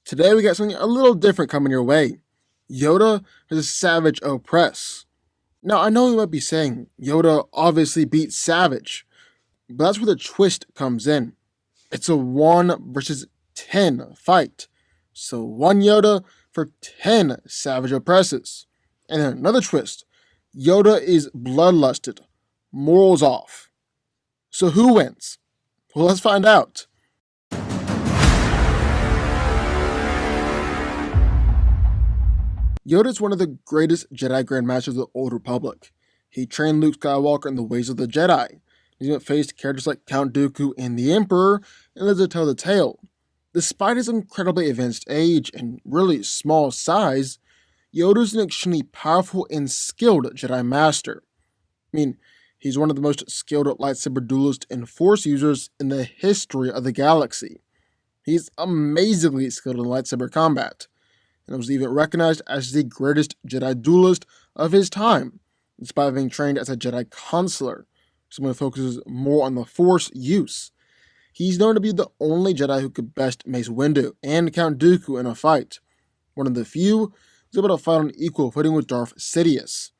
Today we got something a little different coming your way. Yoda versus Savage Opress. Now I know you might be saying Yoda obviously beats Savage, but that's where the twist comes in. It's a 1 versus 10 fight. So 1 Yoda for 10 Savage Opresses. And then another twist. Yoda is bloodlusted. Morals off. So who wins? Well, let's find out. Yoda is one of the greatest Jedi Grandmasters of the Old Republic. He trained Luke Skywalker in the ways of the Jedi. He even faced characters like Count Dooku and the Emperor and lived to tell the tale. Despite his incredibly advanced age and really small size, Yoda is an extremely powerful and skilled Jedi Master. He's one of the most skilled lightsaber duelists and Force users in the history of the galaxy. He's amazingly skilled in lightsaber combat, and was even recognized as the greatest Jedi duelist of his time, despite being trained as a Jedi consular, someone who focuses more on the Force use. He's known to be the only Jedi who could best Mace Windu and Count Dooku in a fight. One of the few who was able to fight on equal footing with Darth Sidious.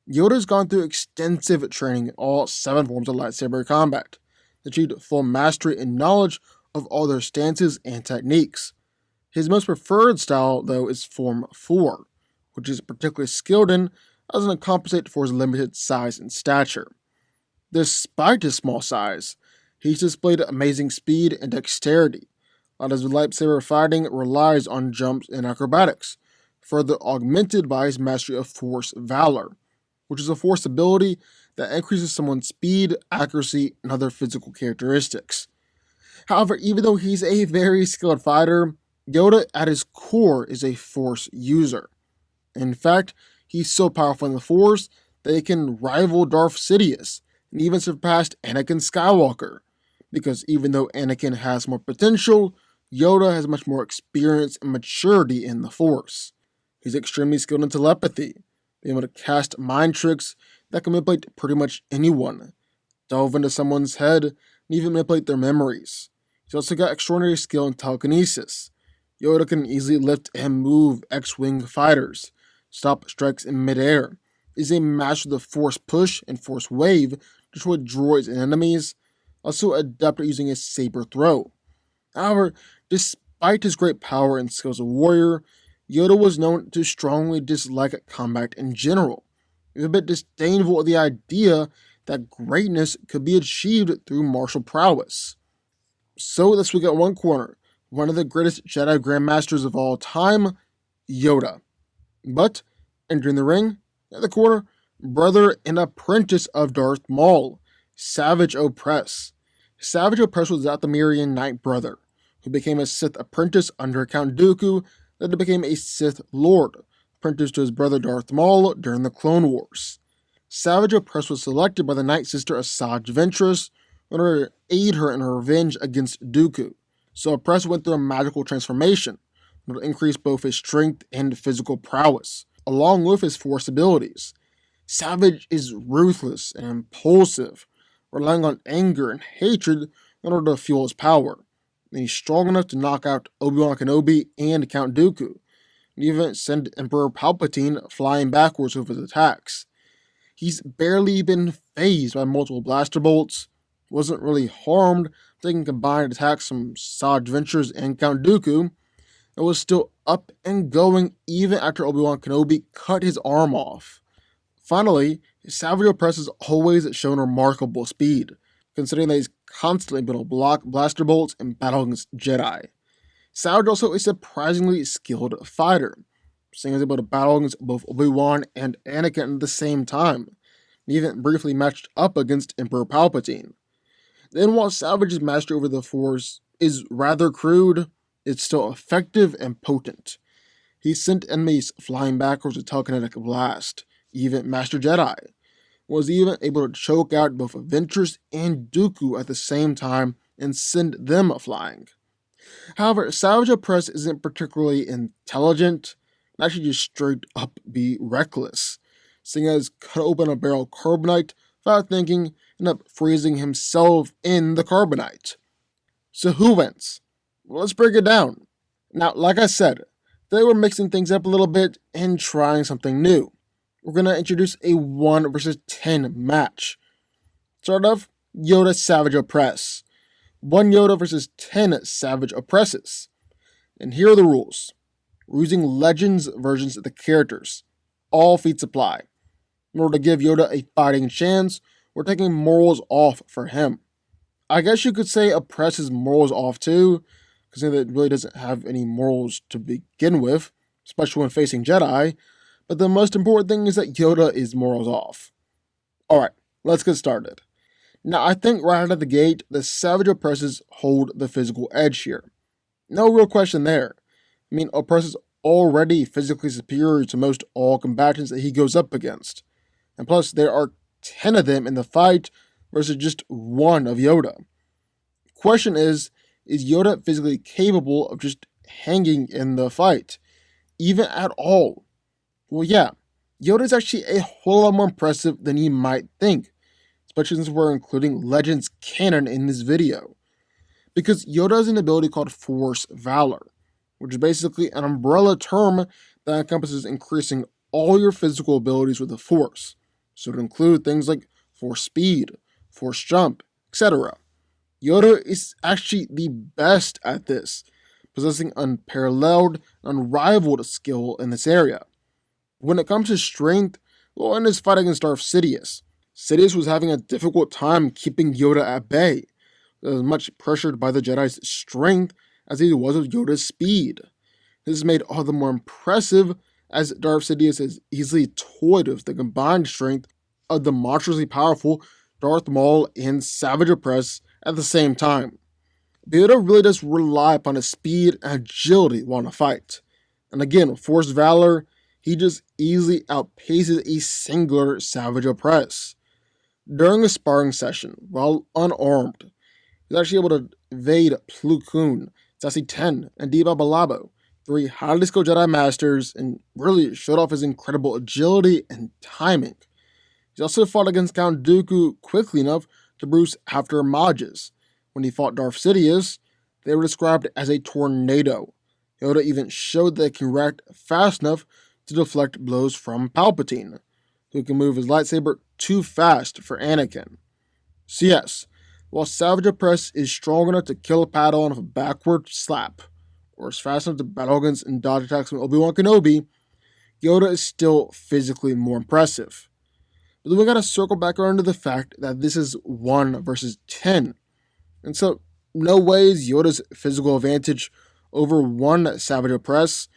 Yoda's gone through extensive training in all 7 forms of lightsaber combat, achieved full mastery and knowledge of all their stances and techniques. His most preferred style, though, is Form 4, which is particularly skilled in as an compensate for his limited size and stature. Despite his small size, he's displayed amazing speed and dexterity, while his lightsaber fighting relies on jumps and acrobatics, further augmented by his mastery of Force Valor, which is a Force ability that increases someone's speed, accuracy, and other physical characteristics. However, even though he's a very skilled fighter, Yoda at his core is a Force user. In fact, he's so powerful in the Force that he can rival Darth Sidious and even surpass Anakin Skywalker, because even though Anakin has more potential, Yoda has much more experience and maturity in the Force. He's extremely skilled in telepathy, being able to cast mind tricks that can manipulate pretty much anyone, delve into someone's head, and even manipulate their memories. He's also got extraordinary skill in telekinesis. Yoda can easily lift and move X-Wing fighters, stop strikes in midair, is a master of the Force Push and Force Wave to destroy droids and enemies, also adept at using a saber throw. However, despite his great power and skills as a warrior, Yoda was known to strongly dislike combat in general. He was a bit disdainful of the idea that greatness could be achieved through martial prowess. So let's look at one corner. One of the greatest Jedi Grandmasters of all time, Yoda. But, entering the ring, at the corner, brother and apprentice of Darth Maul, Savage Opress. Savage Opress was Dathomirian Knight brother, who became a Sith apprentice under Count Dooku, then became a Sith Lord, apprenticed to his brother Darth Maul during the Clone Wars. Savage Opress was selected by the Night Sister Asajj Ventress in order to aid her in her revenge against Dooku. So Opress went through a magical transformation that will increase both his strength and physical prowess, along with his Force abilities. Savage is ruthless and impulsive, relying on anger and hatred in order to fuel his power. And he's strong enough to knock out Obi-Wan Kenobi and Count Dooku, and even send Emperor Palpatine flying backwards with his attacks. He's barely been phased by multiple blaster bolts, wasn't really harmed, taking combined attacks from Asajj Ventress and Count Dooku, and was still up and going even after Obi-Wan Kenobi cut his arm off. Finally, Savage Opress has always shown remarkable speed, considering that he's constantly been able to block blaster bolts and battle against Jedi. Savage also a surprisingly skilled fighter, seeing as able to battle against both Obi-Wan and Anakin at the same time, and even briefly matched up against Emperor Palpatine. Then while Savage's mastery over the Force is rather crude, it's still effective and potent. He sent enemies flying backwards with telekinetic blast, even Master Jedi, was even able to choke out both Ventress and Dooku at the same time and send them flying. However, Savage Opress isn't particularly intelligent, and actually just straight up be reckless, seeing as cut open a barrel of carbonite without thinking, and up freezing himself in the carbonite. So who wins? Well, let's break it down. Now, like I said, they were mixing things up a little bit and trying something new. We're going to introduce a 1 versus 10 match. Start off, Yoda Savage Opress. 1 Yoda versus 10 Savage Opresses. And here are the rules. We're using Legends versions of the characters. All feats apply. In order to give Yoda a fighting chance, we're taking morals off for him. I guess you could say Oppress his morals off too, because it really doesn't have any morals to begin with, especially when facing Jedi. But the most important thing is that Yoda is morals off. Alright, let's get started. Now, I think right out of the gate, the Savage Opresses hold the physical edge here. No real question there. I mean, Opress is already physically superior to most all combatants that he goes up against. And plus, there are 10 of them in the fight versus just 1 of Yoda. Question is Yoda physically capable of just hanging in the fight? Even at all? Well, yeah, Yoda is actually a whole lot more impressive than you might think, especially since we're including Legends canon in this video. Because Yoda has an ability called Force Valor, which is basically an umbrella term that encompasses increasing all your physical abilities with the Force. So it includes things like Force Speed, Force Jump, etc. Yoda is actually the best at this, possessing unparalleled, unrivaled skill in this area. When it comes to strength, well, in his fight against Darth Sidious, Sidious was having a difficult time keeping Yoda at bay, as much pressured by the Jedi's strength as he was of Yoda's speed. This is made all the more impressive as Darth Sidious has easily toyed with the combined strength of the monstrously powerful Darth Maul and Savage Opress at the same time. Yoda really does rely upon his speed and agility while in a fight. And again, with Force Valor, he just easily outpaces a singular Savage Opress. During a sparring session, while unarmed, he's actually able to evade Plo Koon, Sassy 10, and Deba Balabo, 3 highly skilled Jedi Masters, and really showed off his incredible agility and timing. He also fought against Count Dooku quickly enough to bruise after Mages. When he fought Darth Sidious, they were described as a tornado. Yoda even showed that he can react fast enough to deflect blows from Palpatine, who can move his lightsaber too fast for Anakin. So yes, while Savage Opress is strong enough to kill a Padawan with a backward slap, or is fast enough to battle against and dodge attacks from Obi-Wan Kenobi, Yoda is still physically more impressive. But then we gotta circle back around to the fact that this is 1 versus 10. And so, no way is Yoda's physical advantage over 1 Savage Opress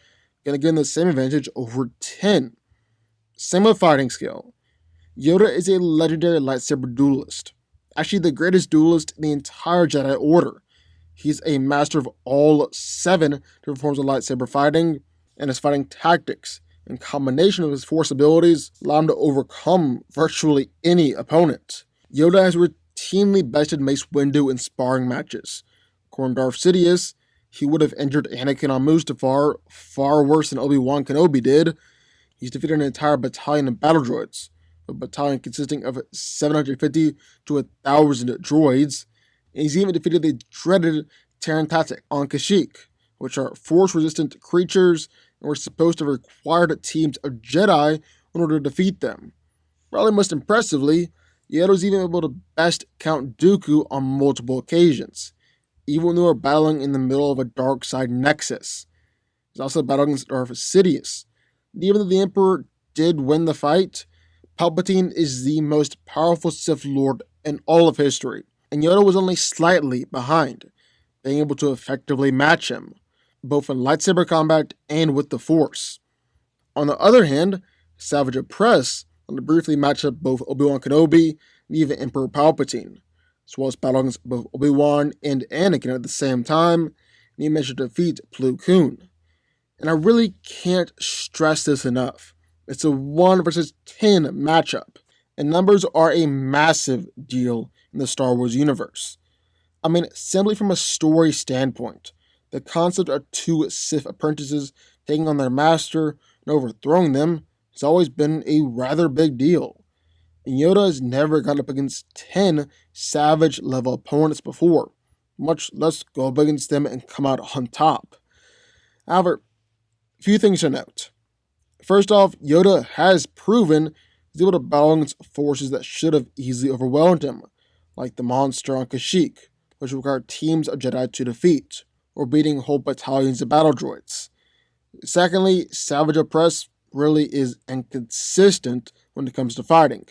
gonna gain the same advantage over 10. Same with fighting skill. Yoda is a legendary lightsaber duelist. Actually, the greatest duelist in the entire Jedi Order. He's a master of all 7 different forms of lightsaber fighting, and his fighting tactics, in combination with his Force abilities, allow him to overcome virtually any opponent. Yoda has routinely bested Mace Windu in sparring matches. According to Darth Sidious, he would have injured Anakin on Mustafar far worse than Obi-Wan Kenobi did. He's defeated an entire battalion of battle droids, a battalion consisting of 750 to 1,000 droids, and he's even defeated the dreaded Terran Tatic on Kashyyyk, which are Force-resistant creatures and were supposed to have required teams of Jedi in order to defeat them. Probably most impressively, Yoda was even able to best Count Dooku on multiple occasions, even when they were battling in the middle of a dark side nexus. He's also battled against Darth Sidious. And even though the Emperor did win the fight, Palpatine is the most powerful Sith Lord in all of history, and Yoda was only slightly behind, being able to effectively match him, both in lightsaber combat and with the Force. On the other hand, Savage Opress only briefly matched up both Obi-Wan Kenobi and even Emperor Palpatine, as well as battle against both Obi-Wan and Anakin at the same time, and he managed to defeat Plo Koon. And I really can't stress this enough. It's a 1 versus 10 matchup, and numbers are a massive deal in the Star Wars universe. I mean, simply from a story standpoint, the concept of 2 Sith apprentices taking on their master and overthrowing them has always been a rather big deal. And Yoda has never gone up against 10 Savage-level opponents before, much less go up against them and come out on top. However, a few things to note. First off, Yoda has proven he's able to battle against forces that should have easily overwhelmed him, like the monster on Kashyyyk, which required teams of Jedi to defeat, or beating whole battalions of battle droids. Secondly, Savage Opress really is inconsistent when it comes to fighting.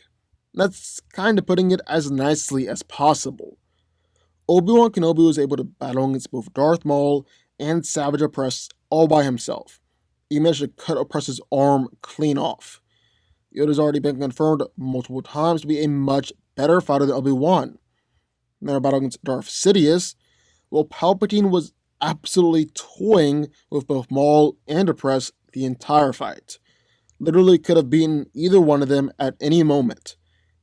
That's kind of putting it as nicely as possible. Obi-Wan Kenobi was able to battle against both Darth Maul and Savage Opress all by himself. He managed to cut Opress's arm clean off. Yoda's already been confirmed multiple times to be a much better fighter than Obi-Wan. In their battle against Darth Sidious, while Palpatine was absolutely toying with both Maul and Opress the entire fight. Literally could have beaten either one of them at any moment,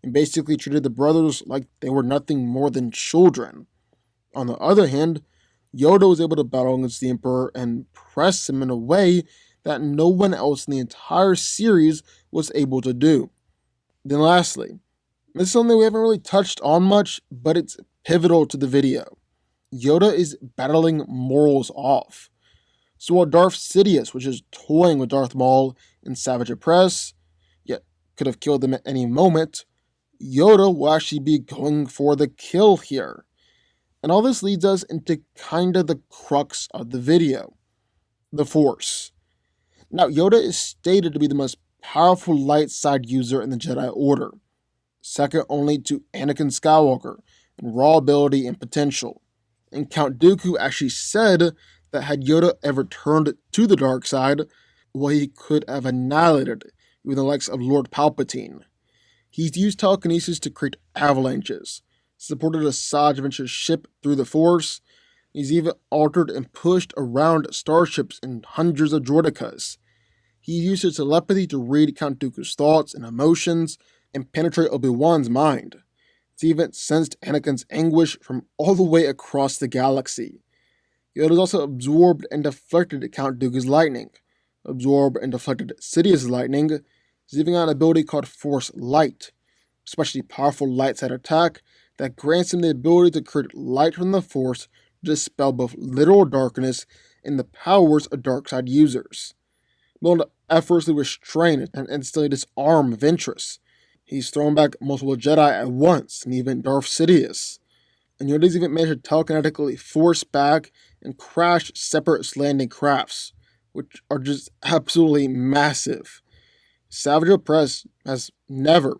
and basically treated the brothers like they were nothing more than children. On the other hand, Yoda was able to battle against the Emperor and press him in a way that no one else in the entire series was able to do. Then lastly, this is something we haven't really touched on much, but it's pivotal to the video. Yoda is battling morals off. So while Darth Sidious was just toying with Darth Maul and Savage Opress, yet could have killed them at any moment, Yoda will actually be going for the kill here. And all this leads us into kind of the crux of the video. The Force. Now, Yoda is stated to be the most powerful light side user in the Jedi Order, second only to Anakin Skywalker in raw ability and potential. And Count Dooku actually said that had Yoda ever turned to the dark side, well, he could have annihilated even the likes of Lord Palpatine. He's used telekinesis to create avalanches, supported a Savage Adventure ship through the Force. He's even altered and pushed around starships and hundreds of droidekas. He used his telepathy to read Count Dooku's thoughts and emotions and penetrate Obi-Wan's mind. He's even sensed Anakin's anguish from all the way across the galaxy. Yoda's also absorbed and deflected Count Dooku's lightning, absorbed and deflected Sidious's lightning. He's even got an ability called Force Light, especially powerful light side attack that grants him the ability to create light from the Force to dispel both literal darkness and the powers of dark side users. Able to effortlessly restrain and instantly disarm Ventress. He's thrown back multiple Jedi at once, and even Darth Sidious. And Yoda's even managed to telekinetically force back and crash separate landing crafts, which are just absolutely massive. Savage Opress has never,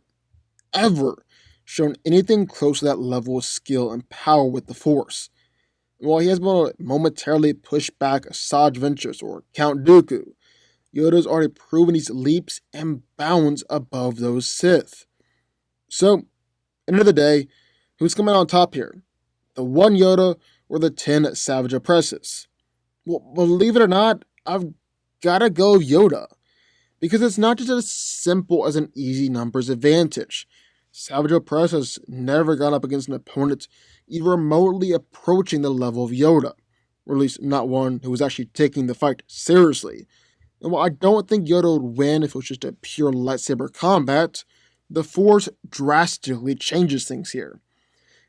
ever shown anything close to that level of skill and power with the Force. And while he has been able to momentarily push back Savage Ventress or Count Dooku, Yoda's already proven these leaps and bounds above those Sith. So, end of the day, who's coming on top here? The one Yoda or the 10 Savage Opresses? Well, believe it or not, I've gotta go Yoda. Because it's not just as simple as an easy numbers advantage. Savage Opress has never gone up against an opponent even remotely approaching the level of Yoda, or at least not one who was actually taking the fight seriously. And while I don't think Yoda would win if it was just a pure lightsaber combat, the Force drastically changes things here.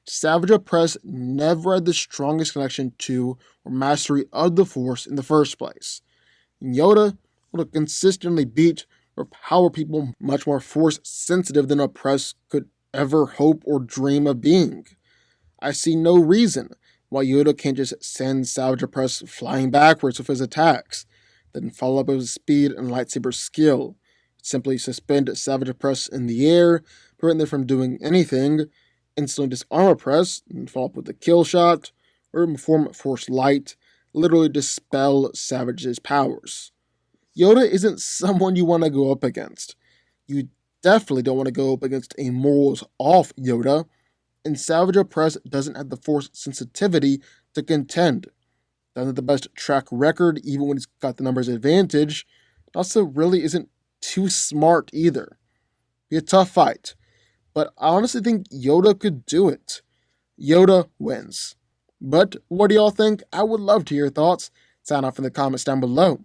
Savage Opress never had the strongest connection to or mastery of the Force in the first place. And Yoda would consistently beat or power people much more Force sensitive than Opress could ever hope or dream of being. I see no reason why Yoda can't just send Savage Opress flying backwards with his attacks, then follow up with his speed and lightsaber skill. Simply suspend Savage Opress in the air, prevent them from doing anything, instantly disarm Opress, and follow up with a kill shot, or perform Force Light, literally dispel Savage's powers. Yoda isn't someone you want to go up against. You definitely don't want to go up against a morals off Yoda, and Savage Opress doesn't have the Force sensitivity to contend. Doesn't have the best track record, even when he's got the numbers advantage. It also really isn't too smart either. Be a tough fight, but I honestly think Yoda could do it. Yoda wins. But what do y'all think? I would love to hear your thoughts. Sound off in the comments down below.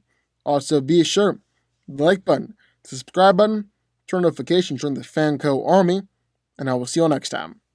Also, be sure the like button, the subscribe button, turn notifications, join the DanCo army, and I will see you all next time.